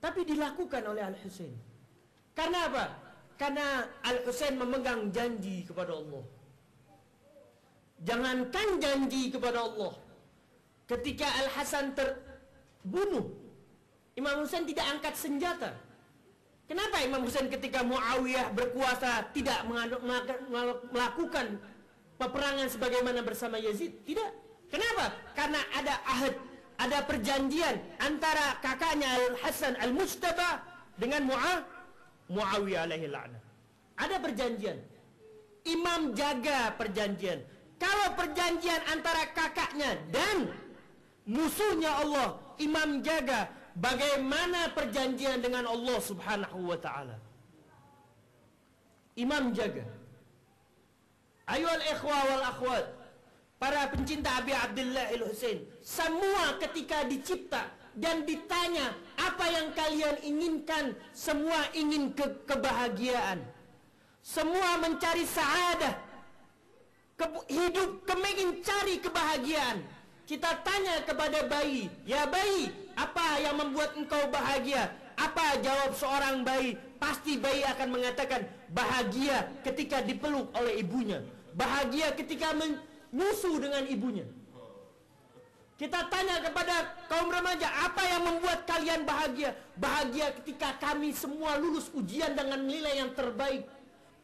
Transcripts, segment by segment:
Tapi dilakukan oleh Al-Husain. Karena apa? Karena Al-Husain memegang janji kepada Allah. Jangankan janji kepada Allah, ketika Al-Hasan terbunuh, Imam Husain tidak angkat senjata. Kenapa Imam Husain ketika Muawiyah berkuasa tidak melakukan peperangan sebagaimana bersama Yazid? Tidak. Kenapa? Karena ada ahad, ada perjanjian antara kakaknya Al-Hasan Al-Mujtaba dengan Muawiyah alaihi la'nah. Ada perjanjian. Imam jaga perjanjian. Kalau perjanjian antara kakaknya dan musuhnya Allah, imam jaga. Bagaimana perjanjian dengan Allah subhanahu wa ta'ala? Imam jaga. Ayuhal ikhwa wal akhwat, para pencinta Abi Abdullah al-Husain, semua ketika dicipta dan ditanya apa yang kalian inginkan, semua ingin kebahagiaan. Semua mencari sa'adah. Hidup ingin cari kebahagiaan. Kita tanya kepada bayi, ya bayi, apa yang membuat engkau bahagia? Apa jawab seorang bayi? Pasti bayi akan mengatakan bahagia ketika dipeluk oleh ibunya, bahagia ketika menyusu dengan ibunya. Kita tanya kepada kaum remaja, apa yang membuat kalian bahagia? Bahagia ketika kami semua lulus ujian dengan nilai yang terbaik.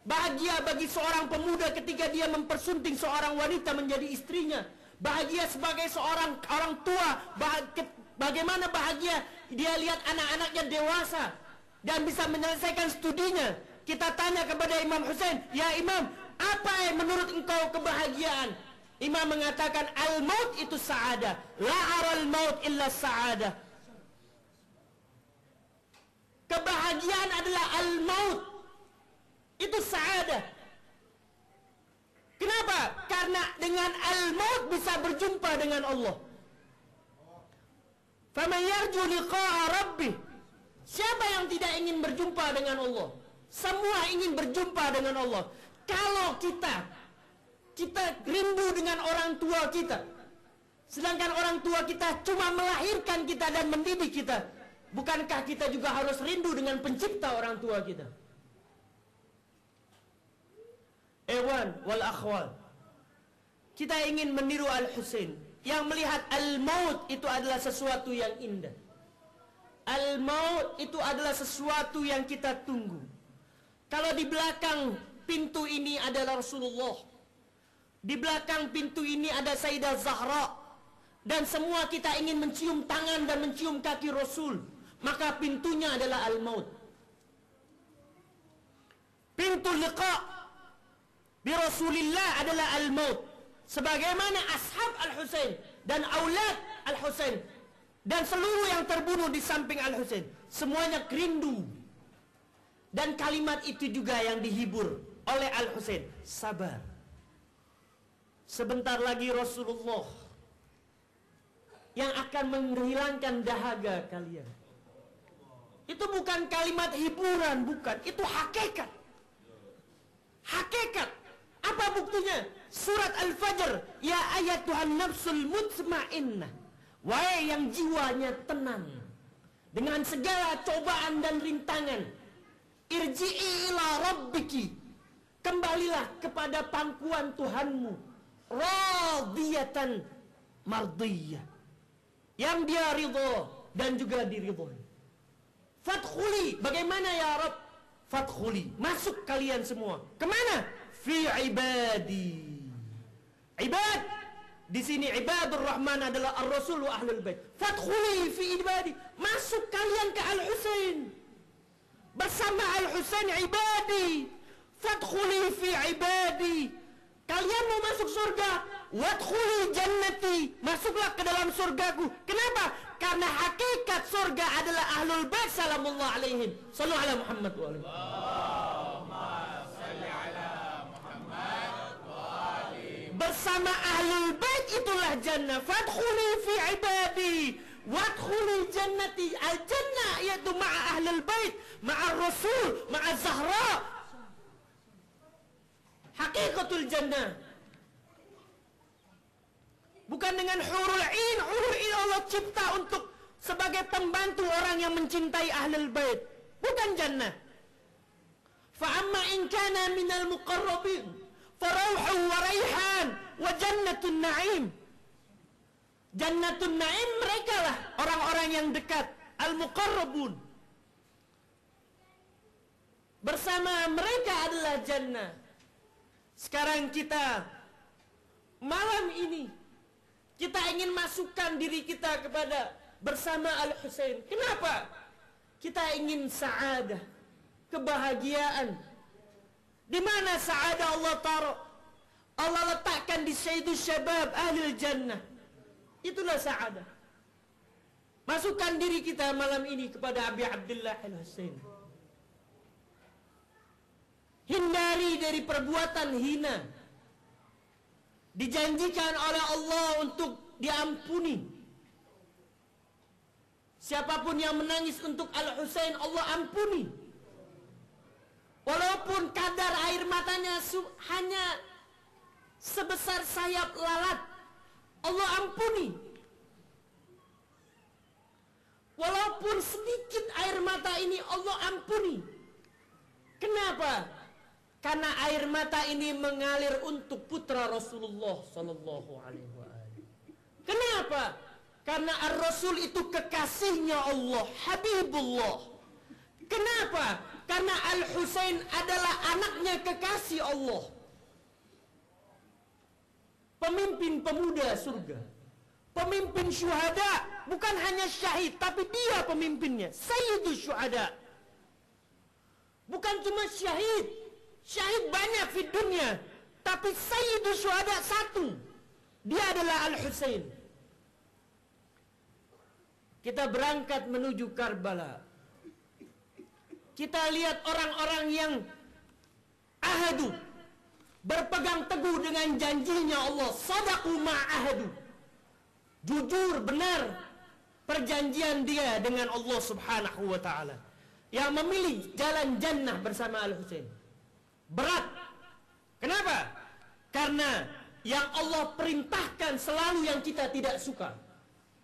Bahagia bagi seorang pemuda ketika dia mempersunting seorang wanita menjadi istrinya. Bahagia sebagai seorang orang tua. Bagaimana bahagia dia lihat anak-anaknya dewasa dan bisa menyelesaikan studinya. Kita tanya kepada Imam Husain, ya Imam, apa yang menurut engkau kebahagiaan? Imam mengatakan, al-maut itu sa'adah, la aral maut illa sa'adah. Kebahagiaan adalah al-maut, itu sa'adah. Kenapa? Karena dengan al-maut bisa berjumpa dengan Allah. Faman yarju liqa'a rabbih. Siapa yang tidak ingin berjumpa dengan Allah? Semua ingin berjumpa dengan Allah. Kalau kita rindu dengan orang tua kita, sedangkan orang tua kita cuma melahirkan kita dan mendidik kita, bukankah kita juga harus rindu dengan pencipta orang tua kita? Ewan wal akhwal, kita ingin meniru Al-Husain yang melihat al-maut itu adalah sesuatu yang indah. Al-maut itu adalah sesuatu yang kita tunggu. Kalau di belakang pintu ini adalah Rasulullah, di belakang pintu ini ada Sayyidah Zahra, dan semua kita ingin mencium tangan dan mencium kaki Rasul, maka pintunya adalah al-maut. Pintu liqa bi Rasulillah adalah al-maut. Sebagaimana ashab Al-Husain dan aulad Al-Husain dan seluruh yang terbunuh di samping Al-Husain, semuanya rindu. Dan kalimat itu juga yang dihibur oleh Al-Husain, sabar. Sebentar lagi Rasulullah yang akan menghilangkan dahaga kalian. Itu bukan kalimat hiburan, bukan. Itu hakikat. Hakikat. Apa buktinya? Surat Al-Fajr, ya ayatuhan nafsul mutmainnah, wahai yang jiwanya tenang dengan segala cobaan dan rintangan, irji'i ila rabbiki, kembalilah kepada pangkuan Tuhanmu, radiyatan mardiyah, yang dia ridho dan juga diridhoi. Fadkhuli, bagaimana ya Rabb? Fadkhuli, masuk kalian semua. Kemana? Fi ibadi. Ibad, di sini ibadur rahman adalah ar-rasul wa ahlul bait. Fadkhuli fi ibadi, masuk kalian ke Al-Husain bersama Al-Husain. Ibadi, fadkhuli fi ibadi, kalian mau masuk surga. Wadkhuli jannati, masuklah ke dalam surgaku. Kenapa? Karena hakikat surga adalah ahlul bait salamullah alaihim. Sallu ala Muhammad wa alihi. Bersama ahlul bait itulah jannah. Fadkhuli fi ibadi wadkhuli jannati. Al-jannah yaitu ma'a ahlul bait, ma'a rasul, ma'a zahra. Hakikatul jannah bukan dengan hurul ain. Hurul ain Allah cipta untuk sebagai pembantu orang yang mencintai ahlul bait, bukan jannah. Fa amma in kana minal muqarrabin farauhu wa raihan wa jannatun na'im. Jannatun na'im mereka lah orang-orang yang dekat, al-muqarrabun. Bersama mereka adalah jannah. Sekarang kita malam ini kita ingin masukkan diri kita kepada bersama Al-Husain. Kenapa? Kita ingin sa'adah, kebahagiaan. Di mana sa'adah Allah taruh? Allah letakkan di Sayyidus Syabab Ahlul Jannah. Itulah sa'adah. Masukkan diri kita malam ini kepada Abi Abdullah Al-Husain. Hindari dari perbuatan hina. Dijanjikan oleh Allah untuk diampuni. Siapapun yang menangis untuk Al-Husain, Allah ampuni. Walaupun kadar air matanya hanya sebesar sayap lalat, Allah ampuni. Walaupun sedikit air mata ini, Allah ampuni. Kenapa? Karena air mata ini mengalir untuk putra Rasulullah sallallahu alaihi wasallam. Kenapa? Karena Ar-Rasul itu kekasihnya Allah, Habibullah. Kenapa? Karena Al-Husain adalah anaknya kekasih Allah. Pemimpin pemuda surga, pemimpin syuhada, bukan hanya syahid, tapi dia pemimpinnya, Sayyidus Syuhada. Bukan cuma syahid, syahid banyak di dunia, tapi Sayyidus Syuhada satu, dia adalah Al-Husain. Kita berangkat menuju Karbala. Kita lihat orang-orang yang ahadu, berpegang teguh dengan janjinya Allah. Sadaqu ma'ahadu, jujur benar perjanjian dia dengan Allah subhanahu wa ta'ala, yang memilih jalan jannah bersama Al-Husain. Berat. Kenapa? Karena yang Allah perintahkan selalu yang kita tidak suka.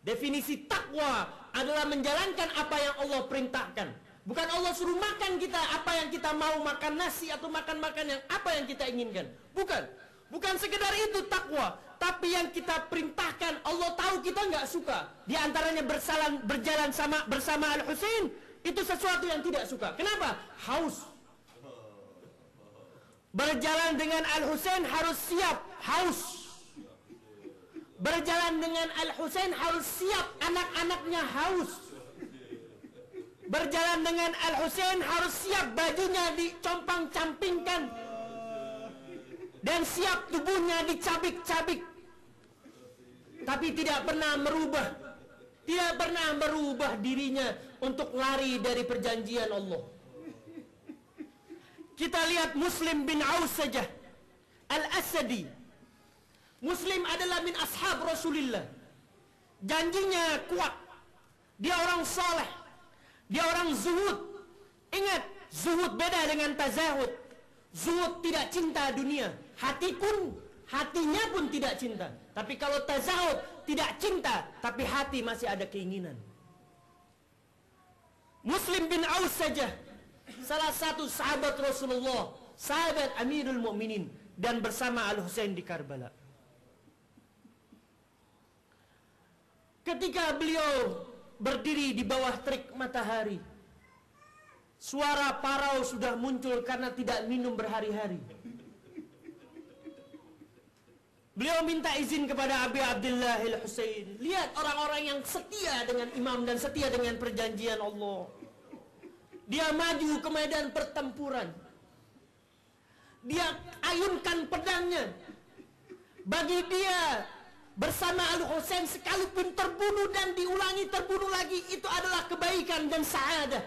Definisi takwa adalah menjalankan apa yang Allah perintahkan. Bukan Allah suruh makan kita apa yang kita mau, makan nasi atau makan-makan yang apa yang kita inginkan. Bukan. Bukan sekedar itu takwa. Tapi yang kita perintahkan Allah tahu kita nggak suka. Di antaranya berjalan bersama Al-Husain, itu sesuatu yang tidak suka. Kenapa? Haus. Berjalan dengan Al-Husain harus siap haus. Berjalan dengan Al-Husain harus siap anak-anaknya haus. Berjalan dengan Al-Husain harus siap bajunya dicompang-campingkan dan siap tubuhnya dicabik-cabik. Tapi tidak pernah merubah dirinya untuk lari dari perjanjian Allah. Kita lihat Muslim bin Aus saja, Al-Asadi. Muslim adalah min ashab Rasulullah. Janjinya kuat. Dia orang saleh. Dia orang zuhud. Ingat, zuhud beda dengan tazahud. Zuhud tidak cinta dunia. Hatinya pun tidak cinta. Tapi kalau tazahud tidak cinta, tapi hati masih ada keinginan. Muslim bin Aus saja, salah satu sahabat Rasulullah, sahabat Amirul Mukminin, dan bersama Al-Husain di Karbala. Ketika beliau berdiri di bawah terik matahari, suara parau sudah muncul karena tidak minum berhari-hari. Beliau minta izin kepada Abi Abdullah Al-Husain. Lihat orang-orang yang setia dengan imam dan setia dengan perjanjian Allah. Dia maju ke medan pertempuran. Dia ayunkan pedangnya. Bagi dia, bersama Al-Husain sekalipun terbunuh dan diulangi terbunuh lagi, itu adalah kebaikan dan sa'adah.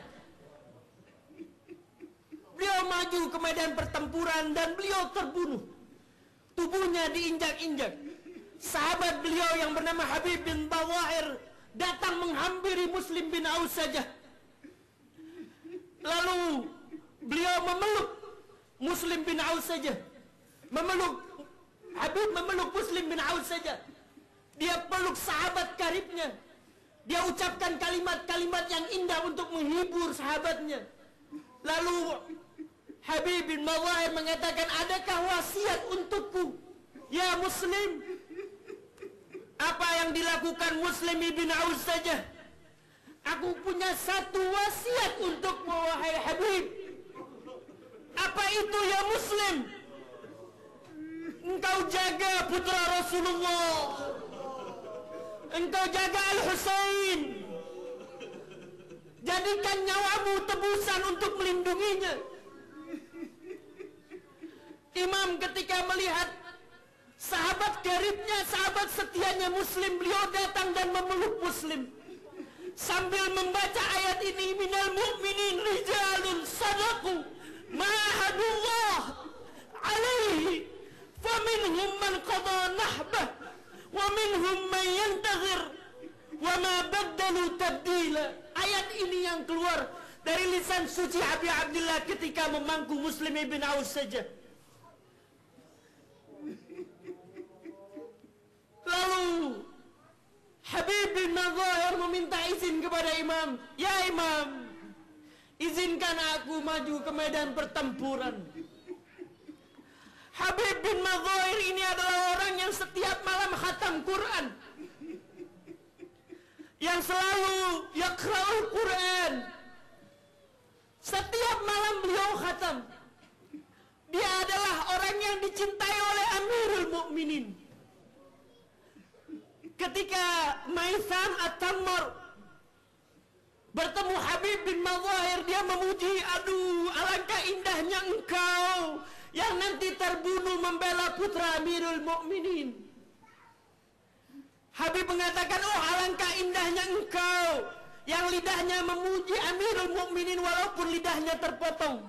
Beliau maju ke medan pertempuran dan beliau terbunuh. Tubuhnya diinjak-injak. Sahabat beliau yang bernama Habib bin Bawahir datang menghampiri Muslim bin Aus saja. Lalu beliau memeluk Muslim bin Aus saja. Habib memeluk Muslim bin Aus saja. Dia peluk sahabat karibnya. Dia ucapkan kalimat-kalimat yang indah untuk menghibur sahabatnya. Lalu Habib bin Madahir mengatakan, adakah wasiat untukku ya Muslim? Apa yang dilakukan Muslim ibn Aus saja. Aku punya satu wasiat untukmu wahai Habib. Apa itu ya Muslim? Engkau jaga putra Rasulullah, engkau jaga Al-Husain, jadikan nyawamu tebusan untuk melindunginya. Imam ketika melihat sahabat karibnya, sahabat setianya Muslim, beliau datang dan memeluk Muslim sambil membaca ayat ini, minal mu'minin rijalun sadaqu ma'ahadullah alaihi faminhum man qada nahbah wa minhum man yantazir wa ma baddalu tabdila. Ayat ini yang keluar dari lisan suci Abi Abdullah ketika memangku Muslim ibn Aus saja. Lalu Habib bin Madahir meminta izin kepada Imam, ya Imam, izinkan aku maju ke medan pertempuran. Habib bin Madahir ini adalah orang yang setiap malam khatam Quran, yang selalu yaqra'ul Quran. Setiap malam beliau khatam. Dia adalah orang yang dicintai oleh Amirul Mukminin. Ketika Maithan At-Tammar bertemu Habib bin Madahir, dia memuji, aduh alangkah indahnya engkau yang nanti terbunuh membela putra Amirul Mukminin. Habib mengatakan, oh alangkah indahnya engkau yang lidahnya memuji Amirul Mukminin walaupun lidahnya terpotong.